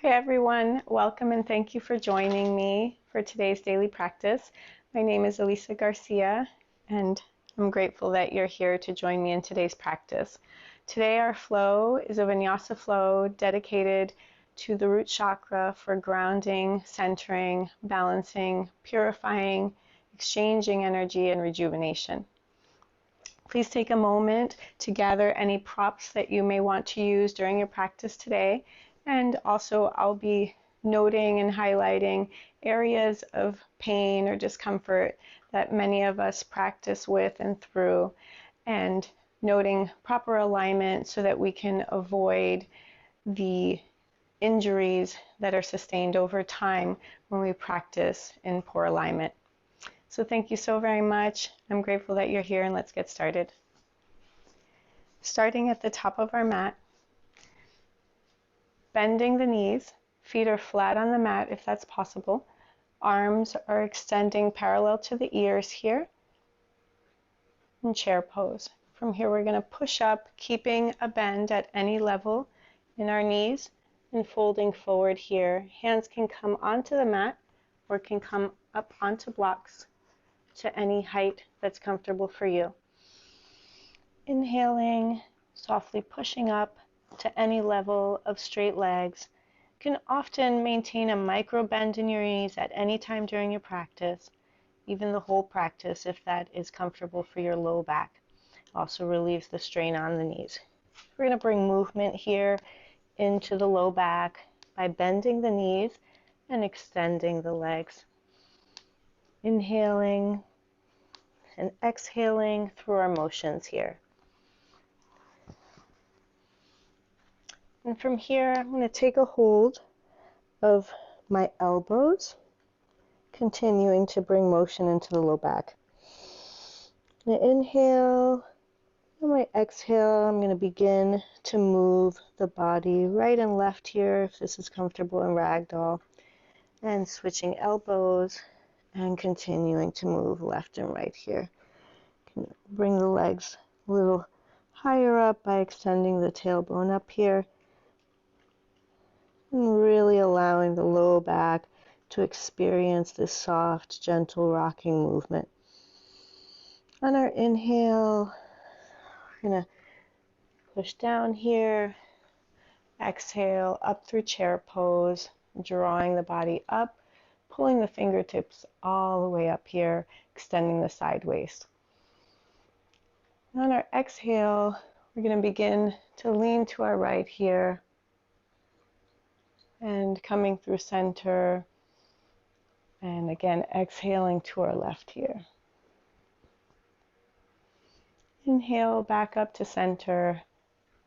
Hi everyone, welcome and thank you for joining me for today's daily practice. My name is Elisa Garcia and I'm grateful that you're here to join me in today's practice. Today our flow is a Vinyasa flow dedicated to the root chakra for grounding, centering, balancing, purifying, exchanging energy, and rejuvenation. Please take a moment to gather any props that you may want to use during your practice today. And also I'll be noting and highlighting areas of pain or discomfort that many of us practice with and through, and noting proper alignment so that we can avoid the injuries that are sustained over time when we practice in poor alignment. So thank you so very much. I'm grateful that you're here, and let's get started. Starting at the top of our mat, bending the knees, feet are flat on the mat if that's possible. Arms are extending parallel to the ears here, in chair pose. From here we're going to push up, keeping a bend at any level in our knees, and folding forward here. Hands can come onto the mat or can come up onto blocks to any height that's comfortable for you. Inhaling, softly pushing up to any level of straight legs. You can often maintain a micro bend in your knees at any time during your practice, even the whole practice if that is comfortable for your low back. Also relieves the strain on the knees. We're going to bring movement here into the low back by bending the knees and extending the legs. Inhaling and exhaling through our motions here. And from here, I'm going to take a hold of my elbows, continuing to bring motion into the low back. I'm going to inhale, and my exhale, I'm going to begin to move the body right and left here, if this is comfortable in ragdoll, and switching elbows and continuing to move left and right here. Bring the legs a little higher up by extending the tailbone up here, and really allowing the low back to experience this soft, gentle rocking movement. On our inhale, we're going to push down here, exhale up through chair pose, drawing the body up, pulling the fingertips all the way up here, extending the side waist. On our exhale, we're going to begin to lean to our right here and coming through center, and again exhaling to our left here. Inhale back up to center,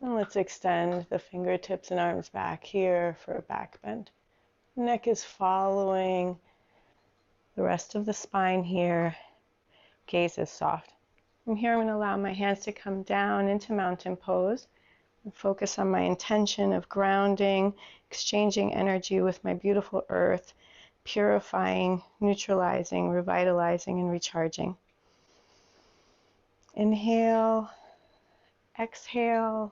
and let's extend the fingertips and arms back here for a back bend. Neck is following the rest of the spine here. Gaze is soft. From here I'm going to allow my hands to come down into mountain pose and focus on my intention of grounding, exchanging energy with my beautiful earth, purifying, neutralizing, revitalizing, and recharging. Inhale, exhale,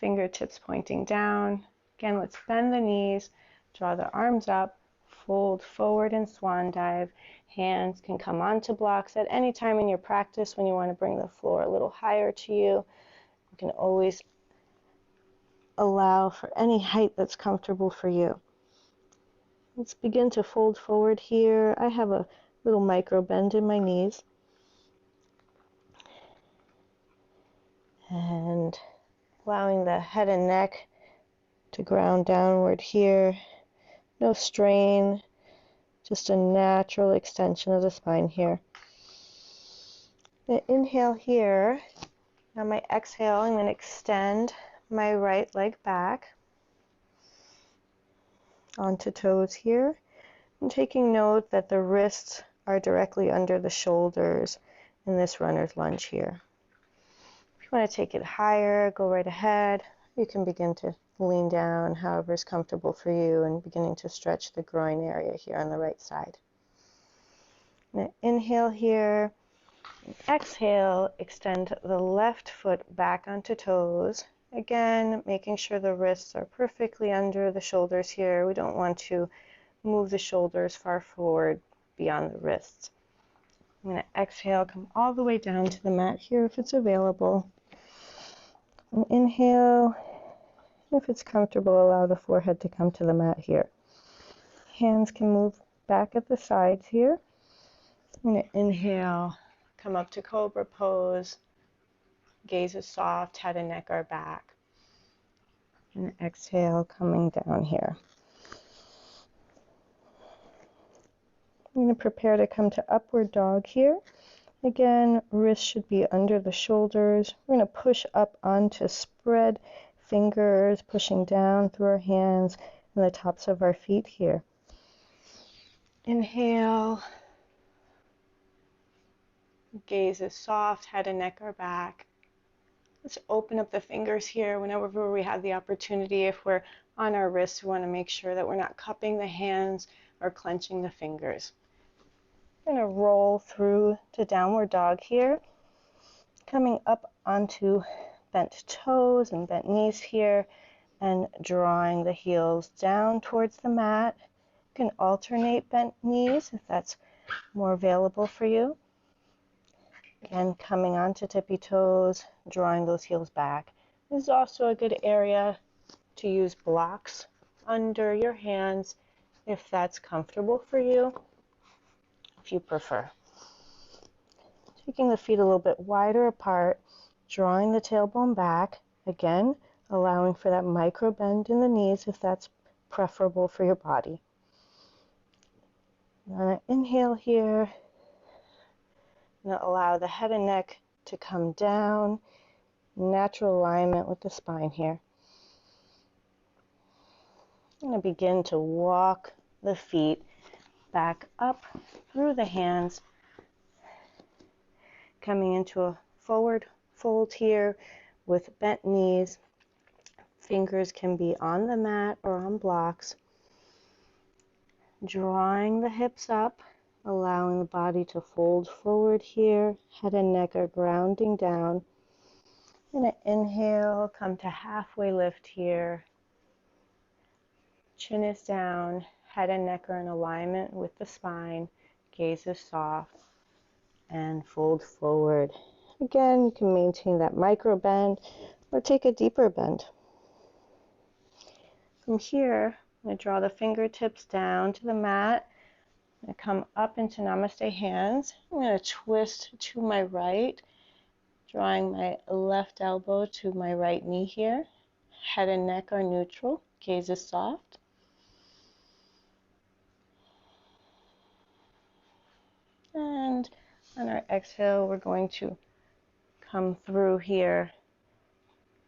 fingertips pointing down. Again, let's bend the knees, draw the arms up, fold forward in swan dive. Hands can come onto blocks at any time in your practice when you want to bring the floor a little higher to you. You can always allow for any height that's comfortable for you. Let's begin to fold forward here. I have a little micro bend in my knees. And allowing the head and neck to ground downward here. No strain, just a natural extension of the spine here. Inhale here. Now my exhale, I'm going to extend my right leg back onto toes here. I'm taking note that the wrists are directly under the shoulders in this runner's lunge here. If you want to take it higher, go right ahead. You can begin to lean down however is comfortable for you, and beginning to stretch the groin area here on the right side. Now inhale here. Exhale, extend the left foot back onto toes Again, making sure the wrists are perfectly under the shoulders here. We don't want to move the shoulders far forward beyond the wrists. I'm going to exhale, come all the way down to the mat here if it's available. And inhale. If it's comfortable, allow the forehead to come to the mat here. Hands can move back at the sides here. I'm going to inhale, come up to cobra pose. Gaze is soft, head and neck are back. And exhale, coming down here. I'm going to prepare to come to upward dog here. Again, wrists should be under the shoulders. We're going to push up onto spread fingers, pushing down through our hands and the tops of our feet here. Inhale. Gaze is soft, head and neck are back. Let's open up the fingers here whenever we have the opportunity. If we're on our wrists, we want to make sure that we're not cupping the hands or clenching the fingers. We're going to roll through to downward dog here, coming up onto bent toes and bent knees here, and drawing the heels down towards the mat. You can alternate bent knees if that's more available for you. Again, coming onto tippy toes, drawing those heels back. This is also a good area to use blocks under your hands if that's comfortable for you, if you prefer. Taking the feet a little bit wider apart, drawing the tailbone back. Again, allowing for that micro bend in the knees if that's preferable for your body. I'm going to inhale here. Now allow the head and neck to come down, natural alignment with the spine here. I'm going to begin to walk the feet back up through the hands, coming into a forward fold here with bent knees. Fingers can be on the mat or on blocks. Drawing the hips up, allowing the body to fold forward here. Head and neck are grounding down. I'm going to inhale, come to halfway lift here. Chin is down, head and neck are in alignment with the spine. Gaze is soft, and fold forward. Again, you can maintain that micro bend or take a deeper bend. From here, I'm going to draw the fingertips down to the mat. I'm going to come up into Namaste hands. I'm going to twist to my right, drawing my left elbow to my right knee here. Head and neck are neutral. Gaze is soft. And on our exhale, we're going to come through here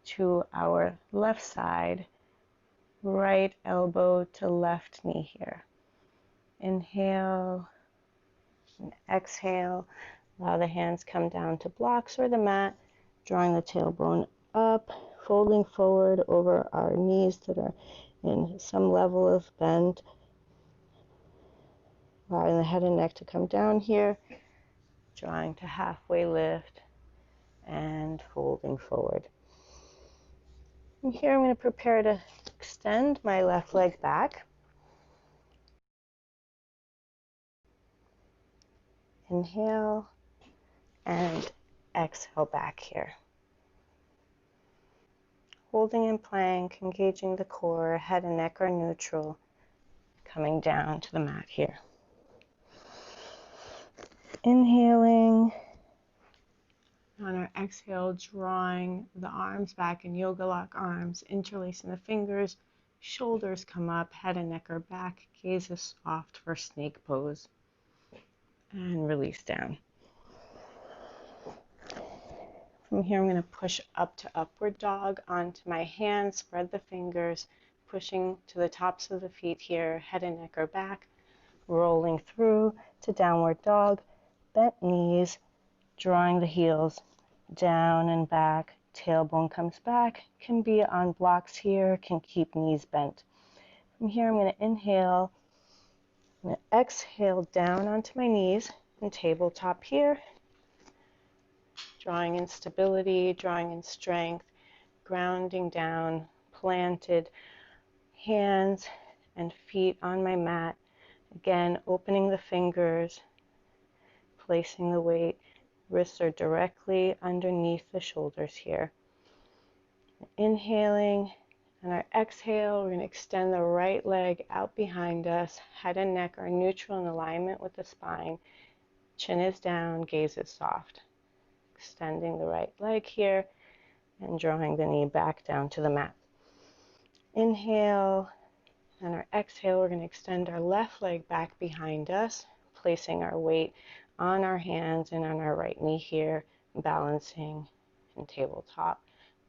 to our left side, right elbow to left knee here. Inhale and exhale. Allow the hands come down to blocks or the mat, drawing the tailbone up, folding forward over our knees that are in some level of bend. Allowing the head and neck to come down here, drawing to halfway lift and folding forward. And here I'm going to prepare to extend my left leg back. Inhale and exhale back here. Holding in plank, engaging the core, head and neck are neutral, coming down to the mat here. Inhaling. On our exhale, drawing the arms back in yoga lock arms, interlacing the fingers, shoulders come up, head and neck are back, gaze is soft for snake pose. And release down. From here, I'm going to push up to upward dog onto my hands, spread the fingers, pushing to the tops of the feet here, head and neck are back, rolling through to downward dog, bent knees, drawing the heels down and back, tailbone comes back, can be on blocks here, can keep knees bent. From here, I'm going to inhale, I'm going to exhale down onto my knees and tabletop here, drawing in stability, drawing in strength, grounding down, planted hands and feet on my mat. Again, opening the fingers, placing the weight. Wrists are directly underneath the shoulders here. Inhaling, and our exhale, we're going to extend the right leg out behind us. Head and neck are neutral in alignment with the spine. Chin is down, gaze is soft. Extending the right leg here and drawing the knee back down to the mat. Inhale, and our exhale, we're going to extend our left leg back behind us, placing our weight on our hands and on our right knee here, balancing in tabletop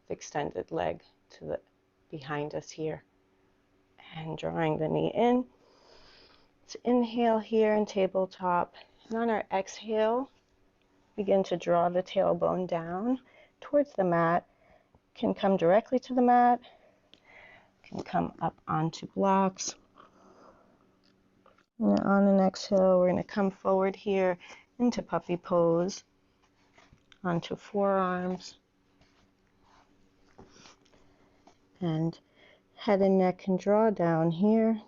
with extended leg to the behind us here, and drawing the knee in. Let's inhale here in tabletop, and on our exhale, begin to draw the tailbone down towards the mat. Can come directly to the mat, can come up onto blocks. And on an exhale, we're going to come forward here into puppy pose, onto forearms, and head and neck can draw down here.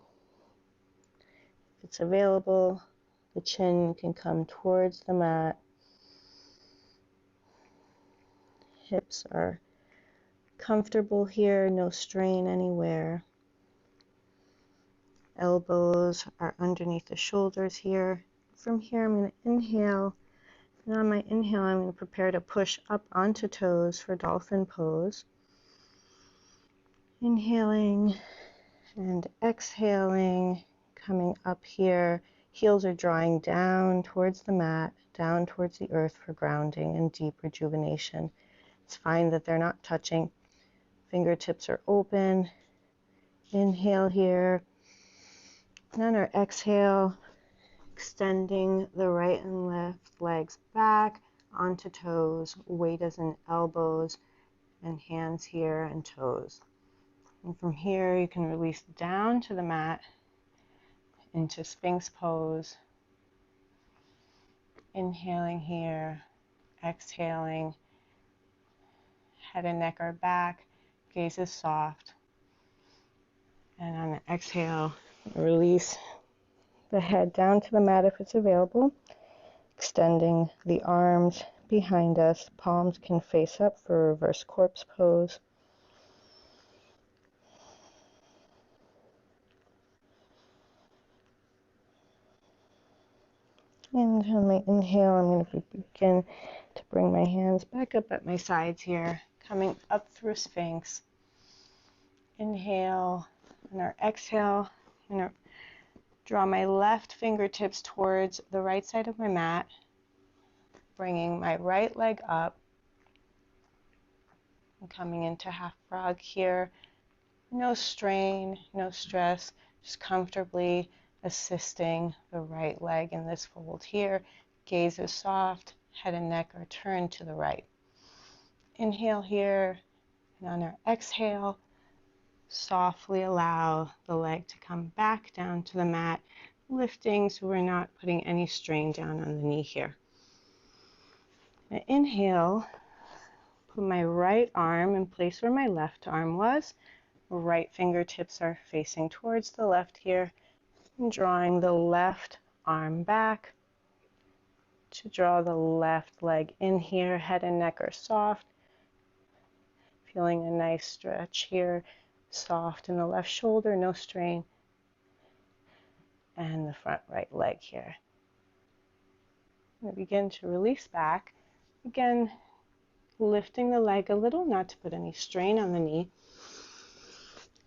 If it's available, the chin can come towards the mat. Hips are comfortable here, no strain anywhere. Elbows are underneath the shoulders here. From here, I'm going to inhale. And on my inhale, I'm going to prepare to push up onto toes for dolphin pose. Inhaling and exhaling, coming up here. Heels are drawing down towards the mat, down towards the earth for grounding and deep rejuvenation. It's fine that they're not touching. Fingertips are open. Inhale here. And on our exhale, extending the right and left legs back onto toes. Weight is in elbows and hands here and toes. And from here, you can release down to the mat into Sphinx pose. Inhaling here, exhaling. Head and neck are back, gaze is soft. And on the exhale, release the head down to the mat if it's available. Extending the arms behind us. Palms can face up for reverse corpse pose. And on my inhale, I'm going to begin to bring my hands back up at my sides here, coming up through Sphinx. Inhale, and our exhale, I'm going to draw my left fingertips towards the right side of my mat, bringing my right leg up, and coming into half frog here. No strain, no stress, just comfortably assisting the right leg in this fold here. Gaze is soft, head and neck are turned to the right. Inhale here, and on our exhale, softly allow the leg to come back down to the mat, lifting so we're not putting any strain down on the knee here. Now inhale, put my right arm in place where my left arm was. Right fingertips are facing towards the left here, and drawing the left arm back to draw the left leg in here. Head and neck are soft. Feeling a nice stretch here. Soft in the left shoulder, no strain. And the front right leg here. I'm going to begin to release back. Again, lifting the leg a little, not to put any strain on the knee.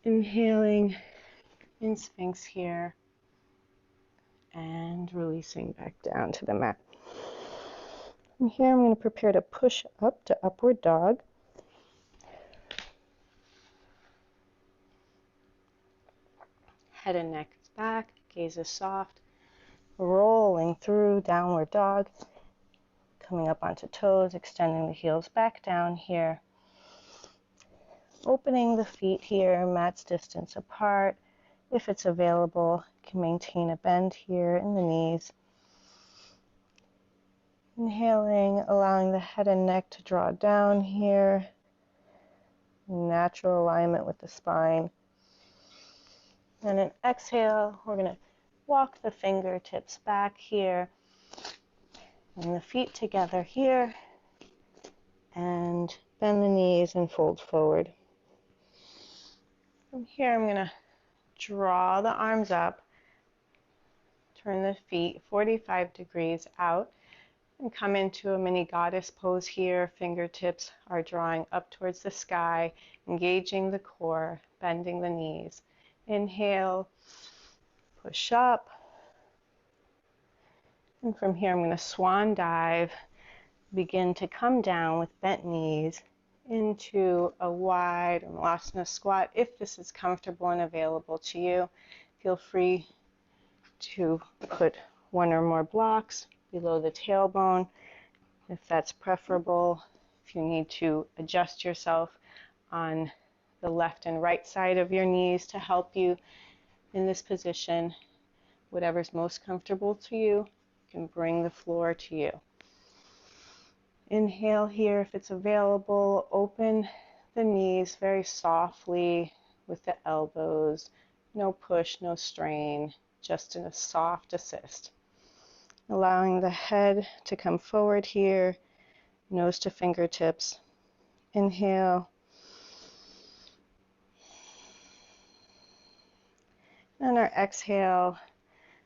Inhaling in Sphinx here. And releasing back down to the mat. From here, I'm going to prepare to push up to upward dog. Head and neck is back, gaze is soft. Rolling through downward dog. Coming up onto toes, extending the heels back down here. Opening the feet here, mat's distance apart. If it's available, you can maintain a bend here in the knees. Inhaling, allowing the head and neck to draw down here. natural alignment with the spine. And an exhale, we're going to walk the fingertips back here and the feet together here, and bend the knees and fold forward. From here, I'm going to draw the arms up, turn the feet 45 degrees out, and come into a mini goddess pose here. Fingertips are drawing up towards the sky, engaging the core, bending the knees. Inhale, push up. And from here, I'm going to swan dive, begin to come down with bent knees into a wide Malasana squat. If this is comfortable and available to you, feel free to put one or more blocks below the tailbone if that's preferable. If you need to adjust yourself on the left and right side of your knees to help you in this position, whatever's most comfortable to you, you can bring the floor to you. Inhale here if it's available. Open the knees very softly with the elbows. No push, no strain, just in a soft assist. Allowing the head to come forward here, nose to fingertips. Inhale. And our exhale,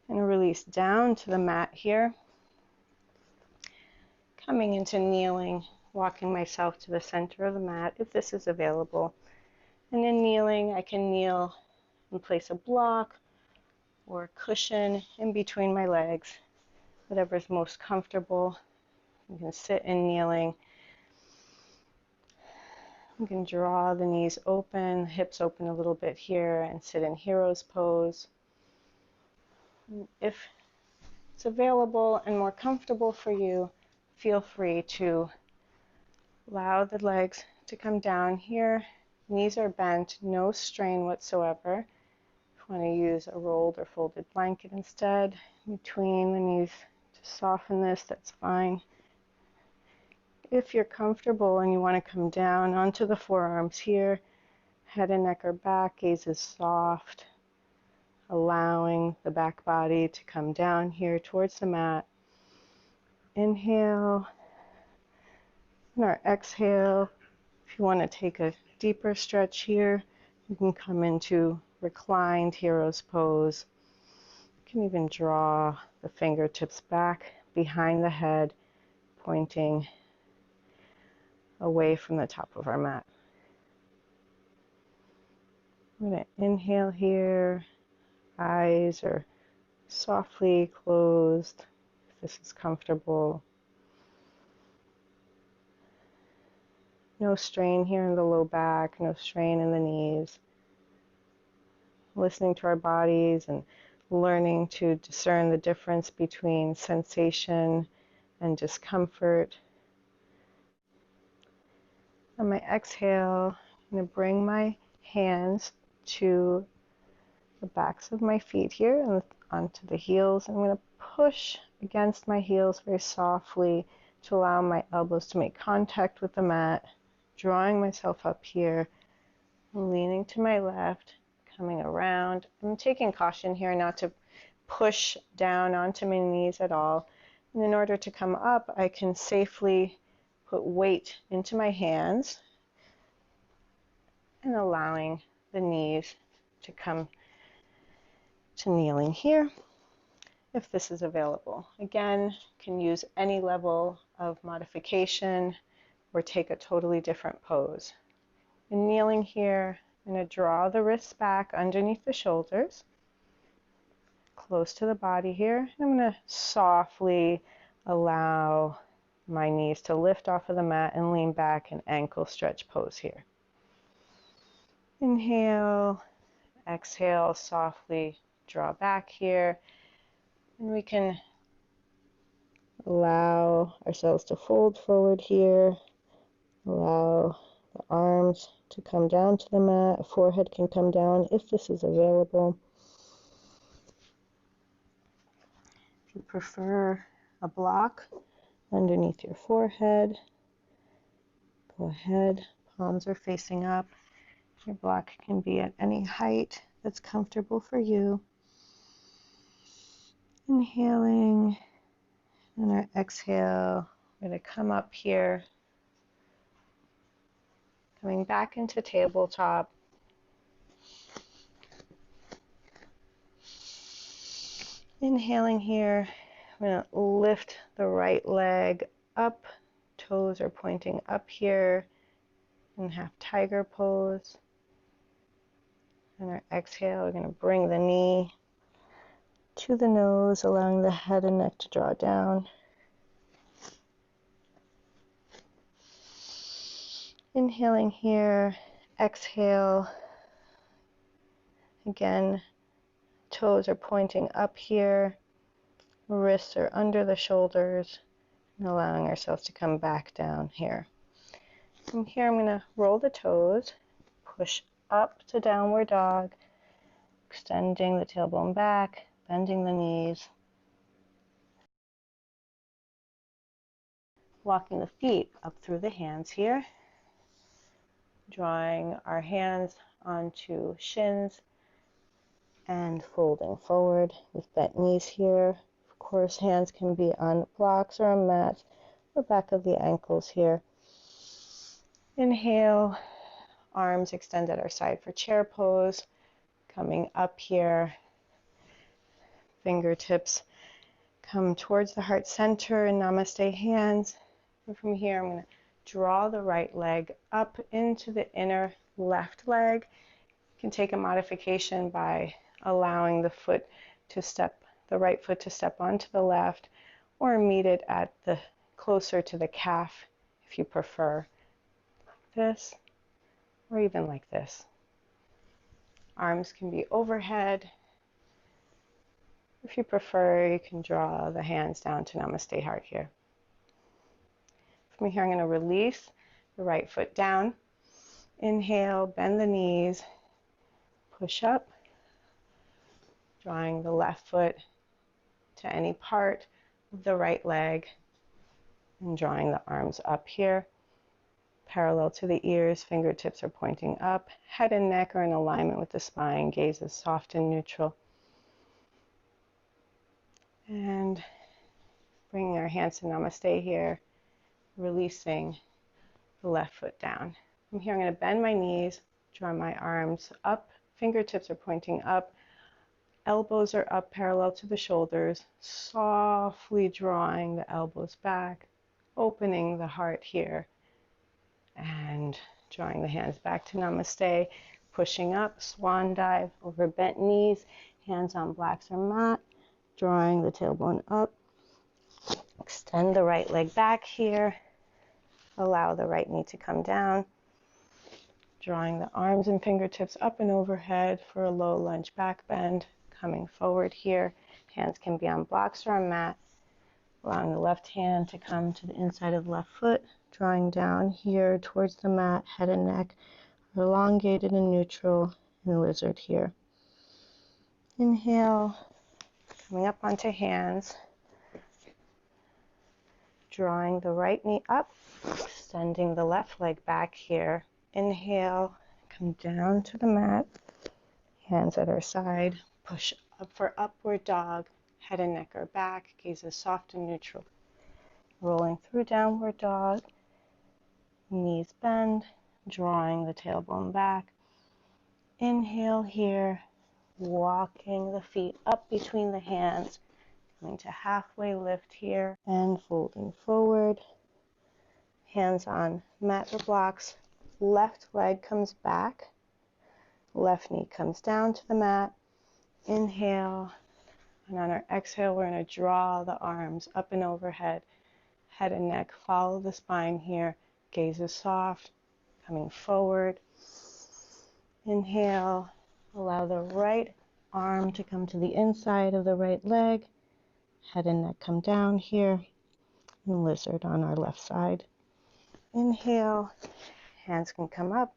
and release down to the mat here. Coming into kneeling, walking myself to the center of the mat if this is available. And in kneeling, I can kneel and place a block or a cushion in between my legs, whatever is most comfortable. You can sit in kneeling. You can draw the knees open, hips open a little bit here, and sit in hero's pose. If it's available and more comfortable for you, feel free to allow the legs to come down here. Knees are bent, no strain whatsoever. If you want to use a rolled or folded blanket instead, between the knees to soften this, that's fine. If you're comfortable and you want to come down onto the forearms here, head and neck are back, gaze is soft, allowing the back body to come down here towards the mat. Inhale, and our exhale. If you want to take a deeper stretch here, you can come into reclined hero's pose. You can even draw the fingertips back behind the head, pointing away from the top of our mat. I'm going to inhale here. Eyes are softly closed if this is comfortable. No strain here in the low back, no strain in the knees. Listening to our bodies and learning to discern the difference between sensation and discomfort. On my exhale, I'm going to bring my hands to the backs of my feet here and onto the heels. I'm going to push against my heels very softly to allow my elbows to make contact with the mat, drawing myself up here, leaning to my left, coming around. I'm taking caution here not to push down onto my knees at all. And in order to come up, I can safely put weight into my hands and allowing the knees to come to kneeling here if this is available. Again, can use any level of modification or take a totally different pose. In kneeling here, I'm going to draw the wrists back underneath the shoulders, close to the body here. I'm going to softly allow my knees to lift off of the mat and lean back in ankle stretch pose here. Inhale, exhale, softly draw back here. And we can allow ourselves to fold forward here. Allow the arms to come down to the mat. Forehead can come down if this is available. If you prefer a block underneath your forehead, go ahead, Palms are facing up. Your block can be at any height that's comfortable for you. Inhaling, and our exhale, we're going to come up here, coming back into tabletop. Inhaling here, I'm going to lift the right leg up, toes are pointing up here in half tiger pose. And our exhale, we're going to bring the knee to the nose, allowing the head and neck to draw down. Inhaling here, exhale. Again, toes are pointing up here, wrists are under the shoulders, and allowing ourselves to come back down here. From here, I'm going to roll the toes, push up to downward dog, extending the tailbone back, bending the knees, walking the feet up through the hands here, drawing our hands onto shins and folding forward with bent knees here. Of course, hands can be on blocks or on mats or back of the ankles here. Inhale, arms extended at our side for chair pose, coming up here, fingertips come towards the heart center in namaste hands. And from here, I'm going to draw the right leg up into the inner left leg. You can take a modification by allowing the right foot to step onto the left, or meet it at the closer to the calf if you prefer. This, or even like this. Arms can be overhead. If you prefer, you can draw the hands down to Namaste Heart here. From here, I'm going to release the right foot down. Inhale, bend the knees, push up, drawing the left foot to any part of the right leg, and drawing the arms up here, parallel to the ears, fingertips are pointing up, head and neck are in alignment with the spine, gaze is soft and neutral. And bringing our hands to Namaste here, releasing the left foot down. From here, I'm going to bend my knees, draw my arms up, fingertips are pointing up, elbows are up parallel to the shoulders, softly drawing the elbows back, opening the heart here, and drawing the hands back to Namaste, pushing up, swan dive over bent knees, hands on blocks or mat, drawing the tailbone up, extend the right leg back here, allow the right knee to come down, drawing the arms and fingertips up and overhead for a low lunge back bend, coming forward here. Hands can be on blocks or on mat, allowing the left hand to come to the inside of the left foot, drawing down here towards the mat, head and neck are elongated and neutral, and lizard here. Inhale, coming up onto hands, drawing the right knee up, extending the left leg back here. Inhale, come down to the mat, hands at our side, push up for upward dog, head and neck are back, gaze is soft and neutral. Rolling through downward dog, knees bend, drawing the tailbone back. Inhale here, walking the feet up between the hands, coming to halfway lift here and folding forward. Hands on mat or blocks, left leg comes back, left knee comes down to the mat. Inhale, and on our exhale, we're going to draw the arms up and overhead, head and neck follow the spine here, gaze is soft, coming forward. Inhale, allow the right arm to come to the inside of the right leg, head and neck come down here, and lizard on our left side. Inhale, hands can come up,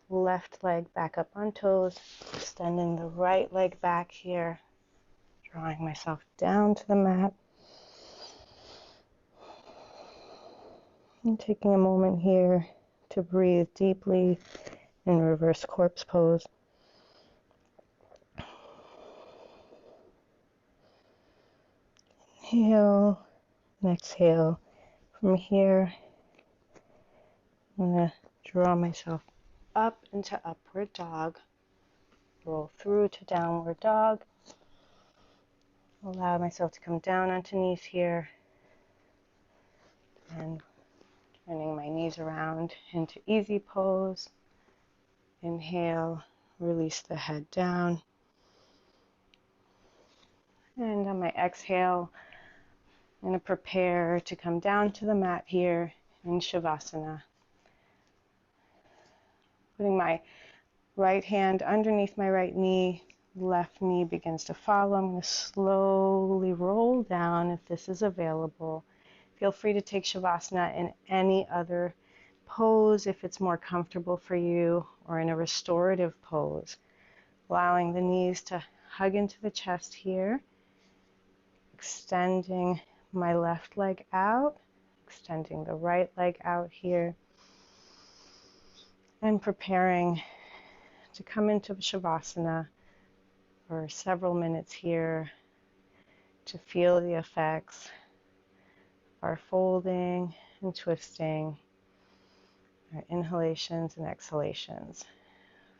left leg back up on toes, extending the right leg back here, drawing myself down to the mat. And taking a moment here to breathe deeply in reverse corpse pose. Inhale and exhale. From here, I'm going to draw myself up into upward dog. Roll through to downward dog. Allow myself to come down onto knees here. And turning my knees around into easy pose. Inhale, release the head down. And on my exhale, I'm going to prepare to come down to the mat here in Shavasana. Putting my right hand underneath my right knee, left knee begins to follow. I'm going to slowly roll down if this is available. Feel free to take Shavasana in any other pose if it's more comfortable for you, or in a restorative pose. Allowing the knees to hug into the chest here. Extending my left leg out, extending the right leg out here, and preparing to come into Shavasana for several minutes here to feel the effects of our folding and twisting, our inhalations and exhalations.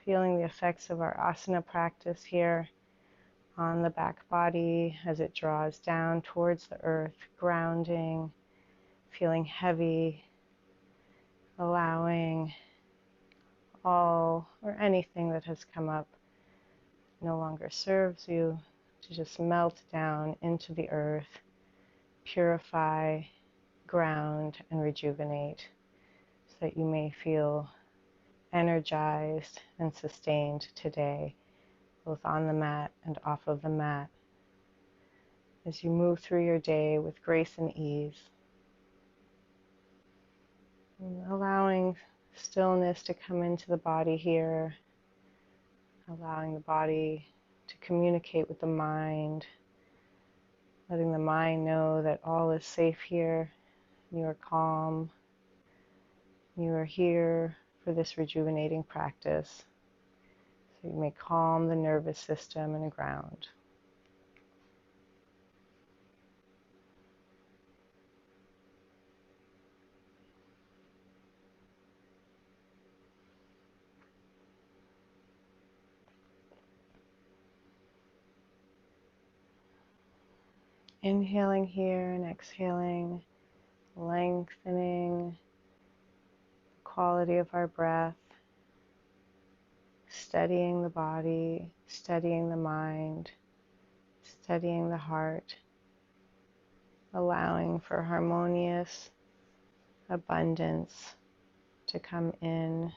Feeling the effects of our asana practice here on the back body as it draws down towards the earth, grounding, feeling heavy, allowing all or anything that has come up no longer serves you to just melt down into the earth, purify, ground, and rejuvenate so that you may feel energized and sustained today, both on the mat and off of the mat, as you move through your day with grace and ease. And allowing stillness to come into the body here, allowing the body to communicate with the mind, letting the mind know that all is safe here, you are calm, you are here for this rejuvenating practice. So you may calm the nervous system and ground. Inhaling here and exhaling, lengthening the quality of our breath, steadying the body, steadying the mind, steadying the heart, allowing for harmonious abundance to come in,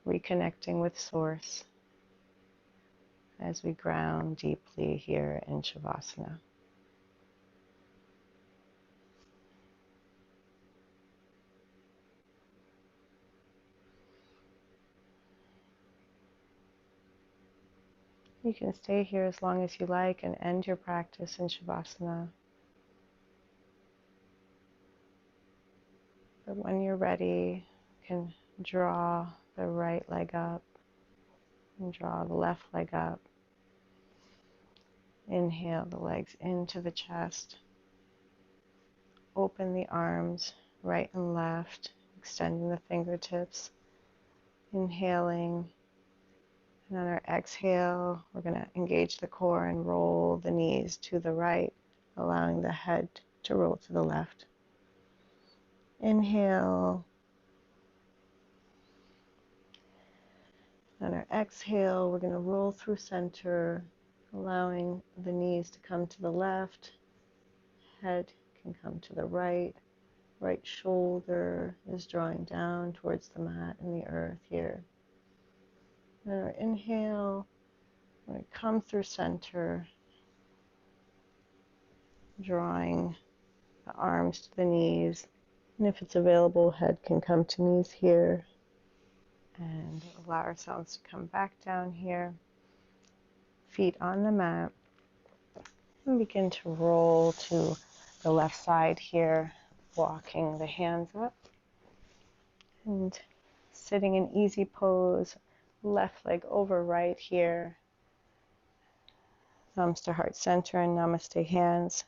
reconnecting with Source as we ground deeply here in Shavasana. You can stay here as long as you like and end your practice in Shavasana. But when you're ready, you can draw the right leg up and draw the left leg up. Inhale the legs into the chest. Open the arms, right and left, extending the fingertips. Inhaling. And on our exhale, we're going to engage the core and roll the knees to the right, allowing the head to roll to the left. Inhale. On our exhale, we're going to roll through center, allowing the knees to come to the left. Head can come to the right. Right shoulder is drawing down towards the mat and the earth here. And our inhale, we're going to come through center, drawing the arms to the knees. And if it's available, head can come to knees here. And allow ourselves to come back down here. Feet on the mat. And begin to roll to the left side here. walking the hands up and sitting in easy pose, left leg over right here, thumbs to heart center and namaste hands.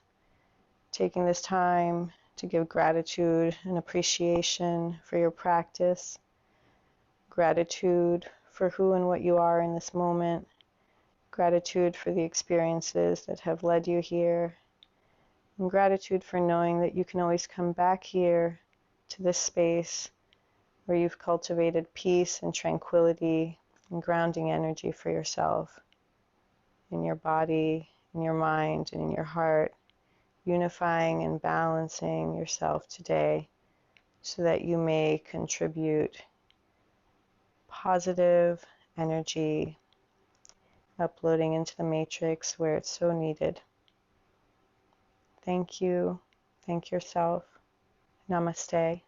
Taking this time to give gratitude and appreciation for your practice, gratitude for who and what you are in this moment, gratitude for the experiences that have led you here, and gratitude for knowing that you can always come back here to this space where you've cultivated peace and tranquility and grounding energy for yourself, in your body, in your mind, and in your heart, unifying and balancing yourself today so that you may contribute positive energy uploading into the matrix where it's so needed. Thank you. Thank yourself. Namaste.